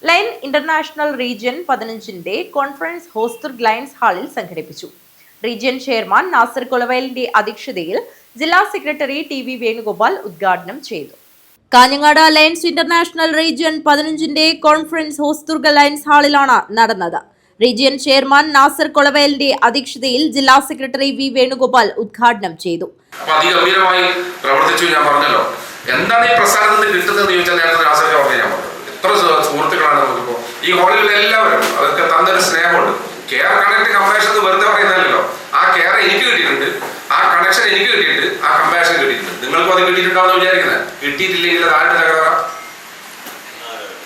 Line international region 15 conference Hosdurg lions ഹാളിൽ സംഘടിപ്പിച്ചു. Region chairman Nasar കൊളവയലിന്റെ അധ്യക്ഷതയിൽ ജില്ലാ സെക്രട്ടറി ടി.വി. വേണുഗോപാൽ ഉദ്ഘാടനം ചെയ്തു. Kanhangad Lions International region 15 conference Hosdurg Lions ഹാളിലാണ് നടന്നത്. റീജിയൻ ചെയർമാൻ നാസർ കൊളവയലിന്റെ അധ്യക്ഷതയിൽ ജില്ലാ സെക്രട്ടറി വി. വേണുഗോപാൽ ഉദ്ഘാടനം ചെയ്തു. അതിഗംഭീരമായി പ്രവർത്തിച്ചു. ഞാൻ പറഞ്ഞല്ലോ, എന്താണ് ഈ പ്രസ്ഥാനത്തിൽ കിട്ടുന്നതെന്ന് ചോദിച്ചാൽ നേരത്തെ നാസറിനെ ഓർമ്മ ഞാൻ പറഞ്ഞു. എത്ര സുഹൃത്തുക്കളാണ് നമുക്കിപ്പോൾ ഈ ഹോളിലുള്ള എല്ലാവരും. അതൊക്കെ തന്നൊരു സ്നേഹമുണ്ട്. കെയർ കണക്ട് കമ്പാഷൻ എന്ന് വെറുതെ പറയുന്നതല്ലോ. ആ കെയർ എനിക്ക് കിട്ടിയിട്ടുണ്ട്, ആ കണക്ഷൻ എനിക്ക് കിട്ടിയിട്ടുണ്ട്, ആ കമ്പാഷൻ കിട്ടിയിട്ടുണ്ട്. നിങ്ങൾക്കും അത് കിട്ടിയിട്ടുണ്ടാവുന്ന വിചാരിക്കുന്നത്. കിട്ടിയിട്ടില്ലെങ്കിൽ അത് ആരുടെ തകരാറാണ്?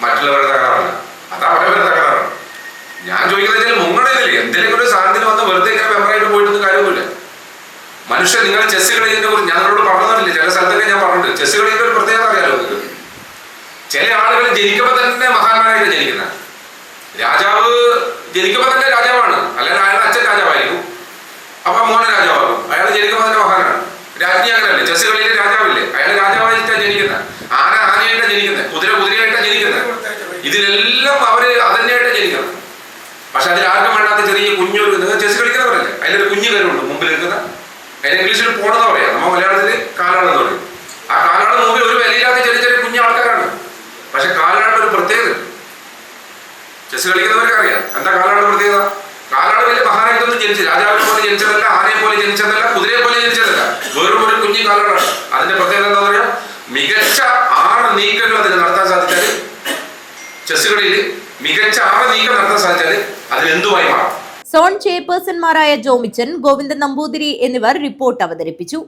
മറ്റുള്ളവരുടെ തകരാറല്ല, അതാ അവരവരുടെ തകരാറാണ്. ഞാൻ ചോദിക്കുന്നത് മുങ്ങണയില്ലേ, എന്തെങ്കിലും ഒരു സാധനത്തിന് വന്ന് വെറുതെ ഇങ്ങനെ മെമ്പറായിട്ട് പോയിട്ടൊന്നും കാര്യമൊന്നുമില്ല. മനുഷ്യൻ, നിങ്ങൾ ചെസ് കളിക്കുന്നതിനെ കുറിച്ച് ഞങ്ങളോട് പറഞ്ഞതല്ലേ, ചില സ്ഥലത്തൊക്കെ ഞാൻ പറഞ്ഞിട്ടുണ്ട്. ചെസ് കളിക്കുന്ന ഒരു പ്രത്യേകത അറിയാലോ നിങ്ങൾക്ക്. ചില ആളുകൾ ജനിക്കുമ്പോൾ തന്നെ മഹാന്മാരായിട്ട് ജനിക്കുന്നത്. രാജാവ് ജനിക്കുമ്പോൾ തന്നെ രാജാവാണ്, അല്ലെങ്കിൽ അയാളുടെ അച്ഛൻ രാജാവായിരിക്കും, അപ്പൊ മോനെ രാജാവാകും. അയാൾ ജനിക്കുമ്പോൾ തന്നെ മഹാനാണ്. രാജ്ഞി അങ്ങനെയല്ലേ, ചെസ് കളിയിലെ രാജാവില്ലേ, അയാൾ രാജാവായിട്ടാണ് ജനിക്കുന്നത്. ആന ആനയായിട്ടാണ് ജനിക്കുന്നത്, കുതിര കുതിരയായിട്ടാണ് ജനിക്കുന്നത്. ഇതിലെല്ലാം അവര് അതന്നെയായിട്ടാണ് ജനിക്കുന്നത്. പക്ഷെ അതിൽ ആർക്കും വേണ്ടാത്ത ചെറിയ കുഞ്ഞൊരു, നിങ്ങൾ ചെസ് കളിക്കുന്നവരല്ലേ, അതിലൊരു കുഞ്ഞു കരുണ്ട് മുമ്പിൽ നിൽക്കുന്ന. അതിന് ഇംഗ്ലീഷിൽ പോണെന്ന് പറയാം, നമ്മ മലയാളത്തിൽ കാലാണെന്ന് പറയും. ആ കാലാണ് മുമ്പിൽ ഒരു വിലയില്ലാത്ത ചെറിയ ചെറിയ കുഞ്ഞു ആൾക്കാരാണ്. പക്ഷെ കാലാണ് ഒരു പ്രത്യേകത. ചെസ് കളിക്കുന്നവർക്ക് അറിയാം എന്താ കാലാണ് പ്രത്യേകത. കാലാണ് വലിയ മഹാനായിട്ടൊന്നും ജനിച്ചത്, രാജാവിനെ പോലെ ജനിച്ചതല്ല, ആനയെ പോലെ ജനിച്ചതല്ല, കുതിരയെ പോലെ ജനിച്ചതല്ല, വെറും ഒരു കുഞ്ഞു കാലാണ്. അതിന്റെ പ്രത്യേകത എന്താ പറയാ, മികച്ച 6 നീക്കങ്ങൾ അതിന് നടത്താൻ സാധിച്ചാൽ, ചെസ് കളിയിൽ മികച്ച 6 നീക്കം നടത്താൻ സാധിച്ചാൽ അതിലെന്തുമായി മാറും. സോൺ ചെയർപേഴ്സൺമാരായ ജോമിച്ചൻ, ഗോവിന്ദൻ നമ്പൂതിരി എന്നിവർ റിപ്പോർട്ട് അവതരിപ്പിച്ചു.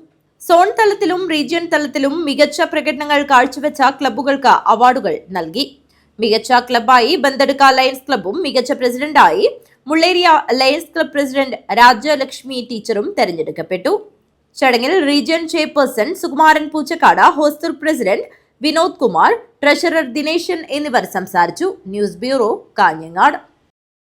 സോൺ തലത്തിലും റീജിയൻ തലത്തിലും മികച്ച പ്രകടനങ്ങൾ കാഴ്ചവെച്ച ക്ലബ്ബുകൾക്ക് അവാർഡുകൾ നൽകി. മികച്ച ക്ലബ്ബായി ബന്തെടുക്ക ലയൺസ് ക്ലബ്ബും മികച്ച പ്രസിഡന്റായി Mulleria lions club president Rajalakshmi ടീച്ചറും തെരഞ്ഞെടുക്കപ്പെട്ടു. ചടങ്ങിൽ region chairperson Sukumaran Poochakkad, Hosdurg president Vinod Kumar, treasurer Dineshan എന്നിവർ സംസാരിച്ചു. News bureau, Kanhangad.